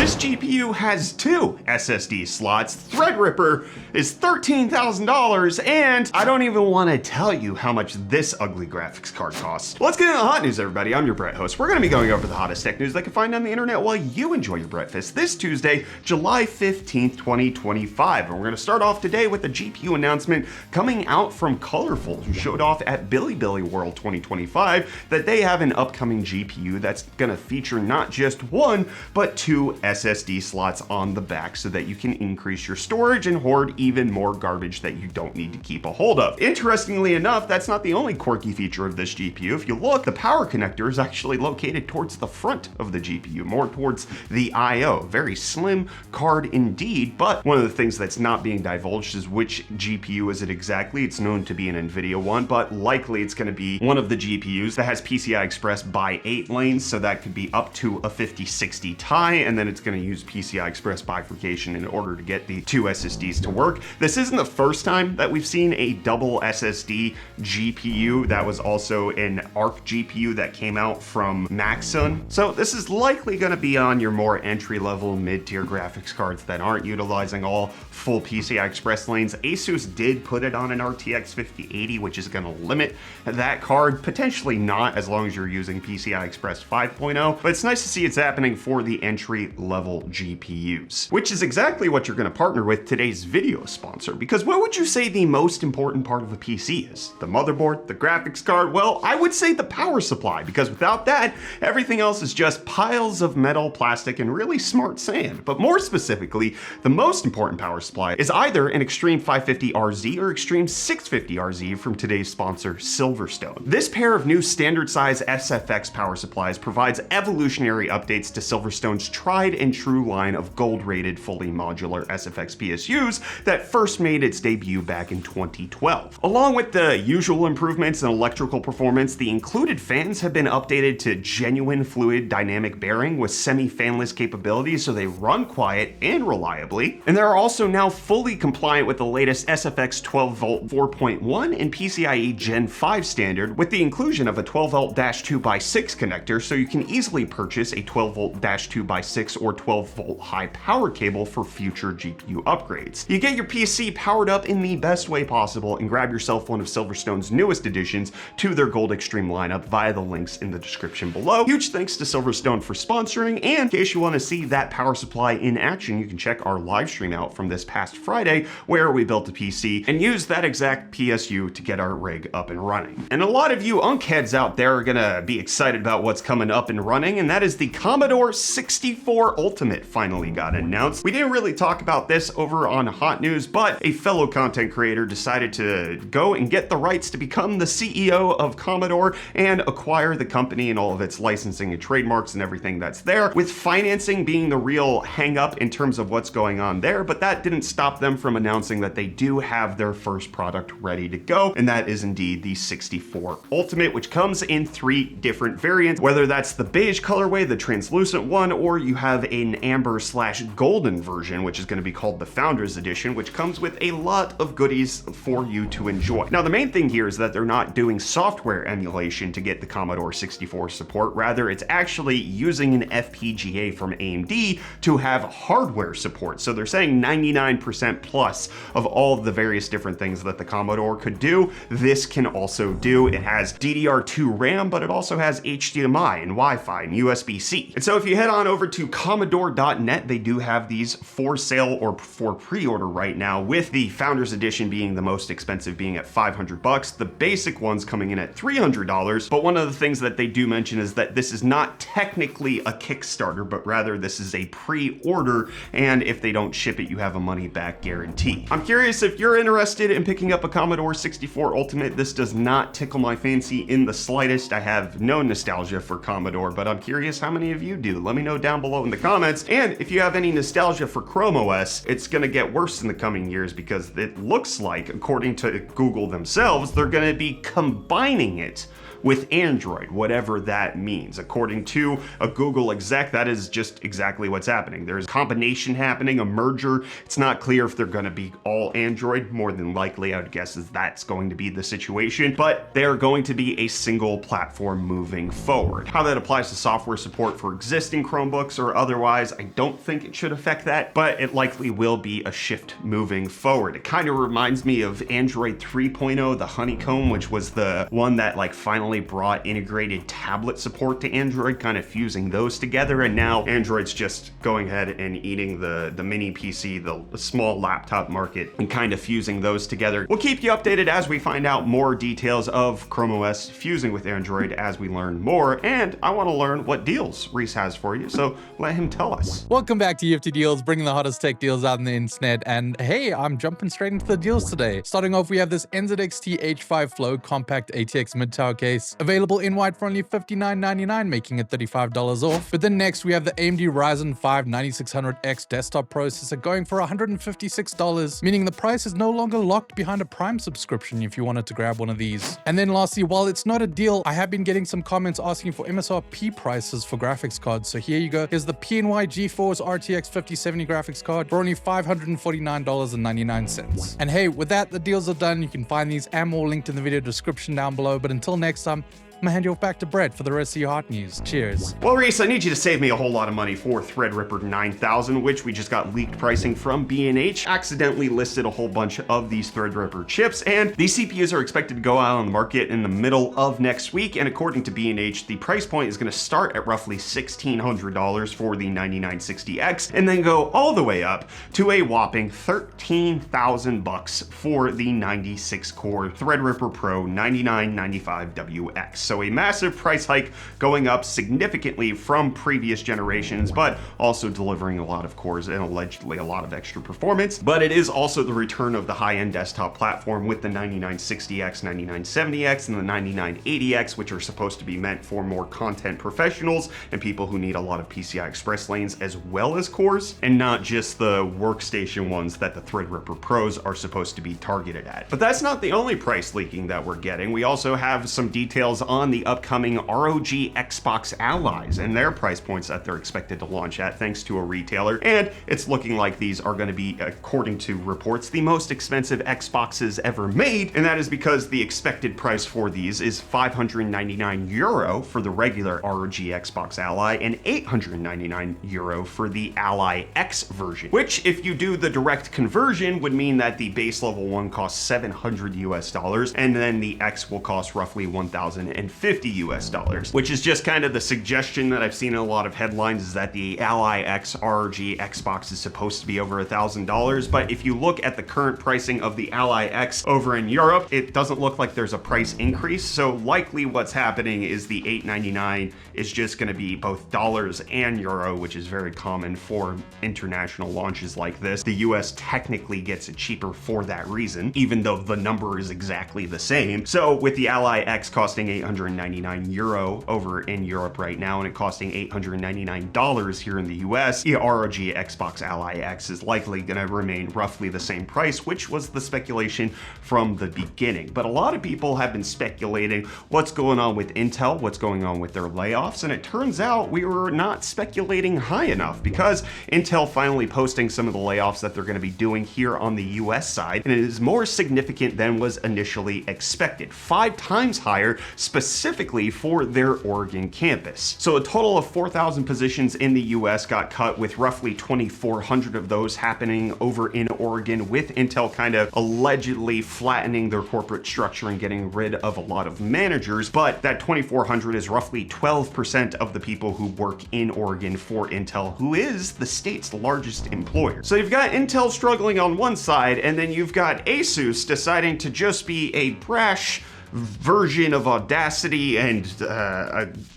This GPU has 2 SSD slots, Threadripper is $13,000, and I don't even want to tell you how much this ugly graphics card costs. Let's get into the hot news, everybody. I'm your Brett host. We're going to be going over the hottest tech news that you can find on the internet while you enjoy your breakfast this Tuesday, July 15th, 2025. And we're going to start off today with a GPU announcement coming out from Colorful, who showed off at Bilibili World 2025 that they have an upcoming GPU that's going to feature not just 1, but 2 SSD slots on the back so that you can increase your storage and hoard even more garbage that you don't need to keep a hold of. Interestingly enough, that's not the only quirky feature of this GPU. If you look, the power connector is actually located towards the front of the GPU, more towards the I/O. Very slim card indeed, but one of the things that's not being divulged is which GPU is it exactly. It's known to be an NVIDIA one, but likely it's going to be one of the GPUs that has PCI Express by 8 lanes, so that could be up to a 5060 tie, and then it's going to use PCI Express bifurcation in order to get the 2 SSDs to work. This isn't the first time that we've seen a double SSD GPU. That was also an ARC GPU that came out from Maxon. So this is likely going to be on your more entry-level mid-tier graphics cards that aren't utilizing all full PCI Express lanes. Asus did put it on an RTX 5080, which is going to limit that card, potentially not as long as you're using PCI Express 5.0, but it's nice to see it's happening for the entry-level GPUs, which is exactly what you're going to partner with today's video sponsor. Because what would you say the most important part of a PC is? The motherboard, the graphics card? Well, I would say the power supply, because without that, everything else is just piles of metal, plastic, and really smart sand. But more specifically, the most important power supply is either an Extreme 550RZ or Extreme 650RZ from today's sponsor, Silverstone. This pair of new standard size SFX power supplies provides evolutionary updates to Silverstone's tried and true line of gold-rated fully modular SFX PSUs that first made its debut back in 2012. Along with the usual improvements in electrical performance, the included fans have been updated to genuine fluid dynamic bearing with semi-fanless capabilities so they run quiet and reliably. And they're also now fully compliant with the latest SFX 12V 4.1 and PCIe Gen 5 standard, with the inclusion of a 12V 2x6 connector, so you can easily purchase a 12V 2x6 or 12V high power cable for future GPU upgrades. You get your PC powered up in the best way possible and grab yourself one of Silverstone's newest additions to their Gold Extreme lineup via the links in the description below. Huge thanks to Silverstone for sponsoring, and in case you want to see that power supply in action, you can check our live stream out from this past Friday where we built a PC and used that exact PSU to get our rig up and running. And a lot of you unkheads out there are gonna be excited about what's coming up and running, and that is the Commodore 64 Ultimate finally got announced. We didn't really talk about this over on Hot News, but a fellow content creator decided to go and get the rights to become the CEO of Commodore and acquire the company and all of its licensing and trademarks and everything that's there, with financing being the real hang up in terms of what's going on there. But that didn't stop them from announcing that they do have their first product ready to go, and that is indeed the 64 Ultimate, which comes in 3 different variants, whether that's the beige colorway, the translucent one, or you have an amber/golden version, which is going to be called the Founders Edition, which comes with a lot of goodies for you to enjoy. Now, the main thing here is that they're not doing software emulation to get the Commodore 64 support. Rather, it's actually using an FPGA from AMD to have hardware support. So they're saying 99% plus of all of the various different things that the Commodore could do, this can also do. It has DDR2 RAM, but it also has HDMI and Wi-Fi and USB-C. And so if you head on over to Commodore.net, they do have these for sale or for pre-order right now, with the Founders Edition being the most expensive, being at $500. The basic ones coming in at $300. But one of the things that they do mention is that this is not technically a Kickstarter, but rather this is a pre-order, and if they don't ship it, you have a money back guarantee. I'm curious if you're interested in picking up a Commodore 64 Ultimate. This does not tickle my fancy in the slightest. I have no nostalgia for Commodore, but I'm curious how many of you do. Let me know down below in the comments. And if you have any nostalgia for Chrome OS, it's gonna get worse in the coming years, because it looks like, according to Google themselves, they're gonna be combining it with Android, whatever that means. According to a Google exec, that is just exactly what's happening. There's a combination happening, a merger. It's not clear if they're going to be all Android. More than likely, I would guess is that's going to be the situation, but they're going to be a single platform moving forward. How that applies to software support for existing Chromebooks or otherwise, I don't think it should affect that, but it likely will be a shift moving forward. It kind of reminds me of Android 3.0, the Honeycomb, which was the one that like finally brought integrated tablet support to Android, kind of fusing those together. And now Android's just going ahead and eating the mini PC, the small laptop market, and kind of fusing those together. We'll keep you updated as we find out more details of Chrome OS fusing with Android as we learn more. And I want to learn what deals Reece has for you, so let him tell us. Welcome back to UFD Deals, bringing the hottest tech deals out on the internet. And hey, I'm jumping straight into the deals today. Starting off, we have this NZXT H5 Flow compact ATX mid-tower case, available in white for only $59.99, making it $35 off. But then next, we have the AMD Ryzen 5 9600X desktop processor going for $156, meaning the price is no longer locked behind a Prime subscription if you wanted to grab one of these. And then lastly, while it's not a deal, I have been getting some comments asking for MSRP prices for graphics cards. So here you go. Here's the PNY GeForce RTX 5070 graphics card for only $549.99. And hey, with that, the deals are done. You can find these and more linked in the video description down below. But until next time, I'm gonna hand you off back to Brett for the rest of your hot news. Cheers. Well, Reece, I need you to save me a whole lot of money for Threadripper 9000, which we just got leaked pricing from B&H. Accidentally listed a whole bunch of these Threadripper chips, and these CPUs are expected to go out on the market in the middle of next week. And according to B&H, the price point is going to start at roughly $1,600 for the 9960X, and then go all the way up to a whopping $13,000 for the 96-core Threadripper Pro 9995WX. So a massive price hike, going up significantly from previous generations, but also delivering a lot of cores and allegedly a lot of extra performance. But it is also the return of the high-end desktop platform with the 9960X, 9970X, and the 9980X, which are supposed to be meant for more content professionals and people who need a lot of PCI Express lanes as well as cores, and not just the workstation ones that the Threadripper Pros are supposed to be targeted at. But that's not the only price leaking that we're getting. We also have some details on the upcoming ROG Xbox Allies and their price points that they're expected to launch at, thanks to a retailer. And it's looking like these are going to be, according to reports, the most expensive Xboxes ever made. And that is because the expected price for these is €599 for the regular ROG Xbox Ally and €899 for the Ally X version, which, if you do the direct conversion, would mean that the base level one costs $700 and then the X will cost roughly $1,050, which is just kind of the suggestion that I've seen in a lot of headlines, is that the Ally X ROG Xbox is supposed to be over $1,000. But if you look at the current pricing of the Ally X over in Europe, it doesn't look like there's a price increase. So likely what's happening is the $899 is just going to be both dollars and euro, which is very common for international launches like this. The US technically gets it cheaper for that reason, even though the number is exactly the same. So with the Ally X costing €899 over in Europe right now, and it costing $899 here in the US, the ROG Xbox Ally X is likely going to remain roughly the same price, which was the speculation from the beginning. But a lot of people have been speculating what's going on with Intel, what's going on with their layoffs, and it turns out we were not speculating high enough, because Intel finally posting some of the layoffs that they're going to be doing here on the US side, and it is more significant than was initially expected. 5 times higher, specifically for their Oregon campus. So a total of 4,000 positions in the US got cut, with roughly 2,400 of those happening over in Oregon, with Intel kind of allegedly flattening their corporate structure and getting rid of a lot of managers. But that 2,400 is roughly 12% of the people who work in Oregon for Intel, who is the state's largest employer. So you've got Intel struggling on one side, and then you've got Asus deciding to just be a brash version of Audacity and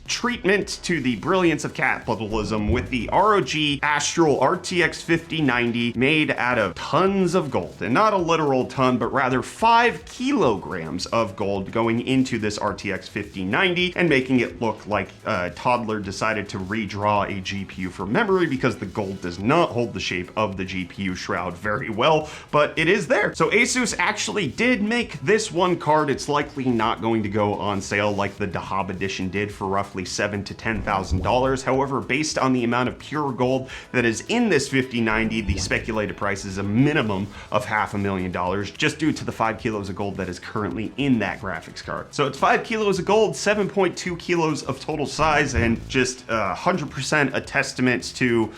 treatment to the brilliance of capitalism with the ROG Astral RTX 5090 made out of tons of gold. And not a literal ton, but rather 5 kilograms of gold going into this RTX 5090 and making it look like a toddler decided to redraw a GPU for memory, because the gold does not hold the shape of the GPU shroud very well, but it is there. So Asus actually did make this one card. It's likely not going to go on sale like the Dahab edition did for roughly $7,000 to $10,000. However, based on the amount of pure gold that is in this 5090, the speculated price is a minimum of $500,000 just due to the 5 kilos of gold that is currently in that graphics card. So it's 5 kilos of gold, 7.2 kilos of total size, and just 100% a testament to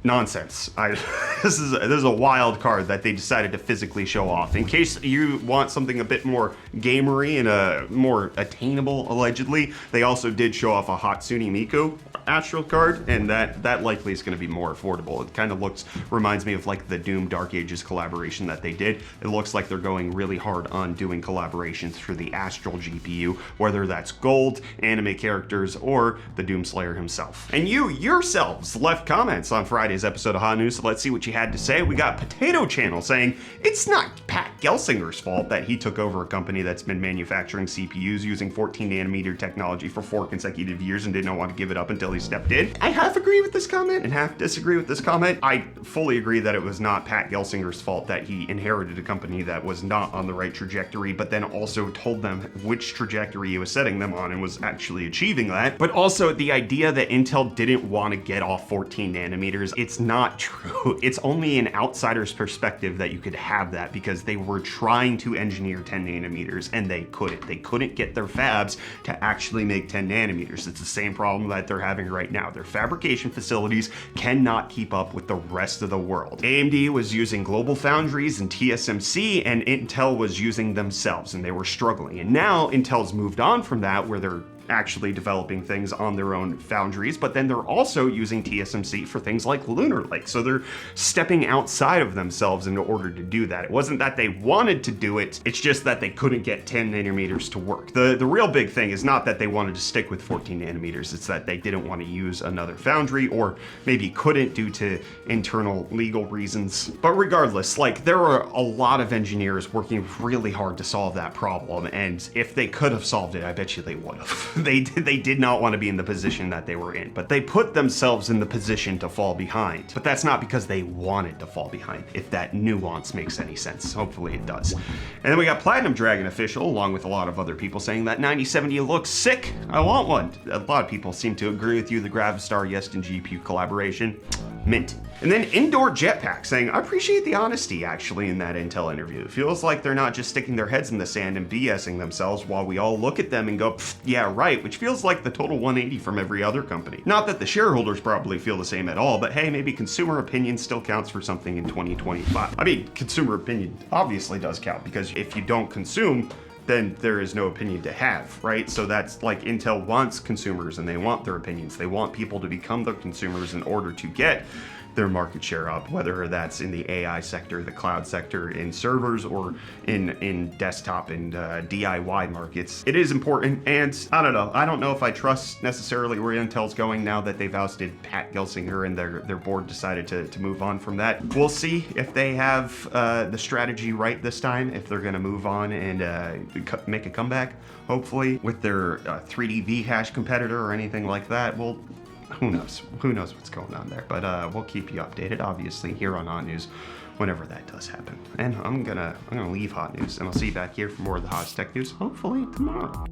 nonsense. This is a wild card that they decided to physically show off. In case you want something a bit more gamery and more attainable, allegedly, they also did show off a Hatsune Miku Astral card, and that likely is going to be more affordable. It kind of reminds me of like the Doom Dark Ages collaboration that they did. It looks like they're going really hard on doing collaborations for the Astral GPU, whether that's gold, anime characters, or the Doomslayer himself. And you yourselves left comments on Friday's episode of Hot News, so let's see what you had to say. We got Potato Channel saying it's not Pat Gelsinger's fault that he took over a company that's been manufacturing CPUs using 14 nanometer technology for 4 consecutive years and did not want to give it up until he stepped in. I half agree with this comment and half disagree with this comment. I fully agree that it was not Pat Gelsinger's fault that he inherited a company that was not on the right trajectory, but then also told them which trajectory he was setting them on and was actually achieving that. But also the idea that Intel didn't want to get off 14 nanometers, it's not true. It's only an outsider's perspective that you could have that, because they were trying to engineer 10 nanometers and they couldn't. They couldn't get their fabs to actually make 10 nanometers. It's the same problem that they're having right now. Their fabrication facilities cannot keep up with the rest of the world. AMD was using Global Foundries and TSMC, and Intel was using themselves, and they were struggling. And now Intel's moved on from that, where they're actually developing things on their own foundries, but then they're also using TSMC for things like Lunar Lake. So they're stepping outside of themselves in order to do that. It wasn't that they wanted to do it, it's just that they couldn't get 10 nanometers to work. The real big thing is not that they wanted to stick with 14 nanometers, it's that they didn't want to use another foundry, or maybe couldn't due to internal legal reasons. But regardless, like, there are a lot of engineers working really hard to solve that problem, and if they could have solved it, I bet you they would have. They did not want to be in the position that they were in, but they put themselves in the position to fall behind. But that's not because they wanted to fall behind, if that nuance makes any sense. Hopefully it does. And then we got Platinum Dragon Official, along with a lot of other people, saying that 9070 looks sick. I want one. A lot of people seem to agree with you. The Gravistar Yeston GPU collaboration, mint. And then Indoor Jetpack saying, I appreciate the honesty actually in that Intel interview. It feels like they're not just sticking their heads in the sand and BSing themselves while we all look at them and go, yeah, right, which feels like the total 180 from every other company. Not that the shareholders probably feel the same at all, but hey, maybe consumer opinion still counts for something in 2025. I mean, consumer opinion obviously does count, because if you don't consume, then there is no opinion to have, right? So that's like Intel wants consumers and they want their opinions. They want people to become their consumers in order to get their market share up, whether that's in the AI sector, the cloud sector, in servers, or in desktop and DIY markets. It is important, and I don't know. I don't know if I trust necessarily where Intel's going now that they've ousted Pat Gelsinger and their board decided to move on from that. We'll see if they have the strategy right this time, if they're gonna move on and make a comeback, hopefully, with their 3D VHash competitor or anything like that. Well, who knows? Who knows what's going on there? But we'll keep you updated, obviously, here on Hot News whenever that does happen. And I'm gonna leave Hot News, and I'll see you back here for more of the hottest tech news, hopefully tomorrow.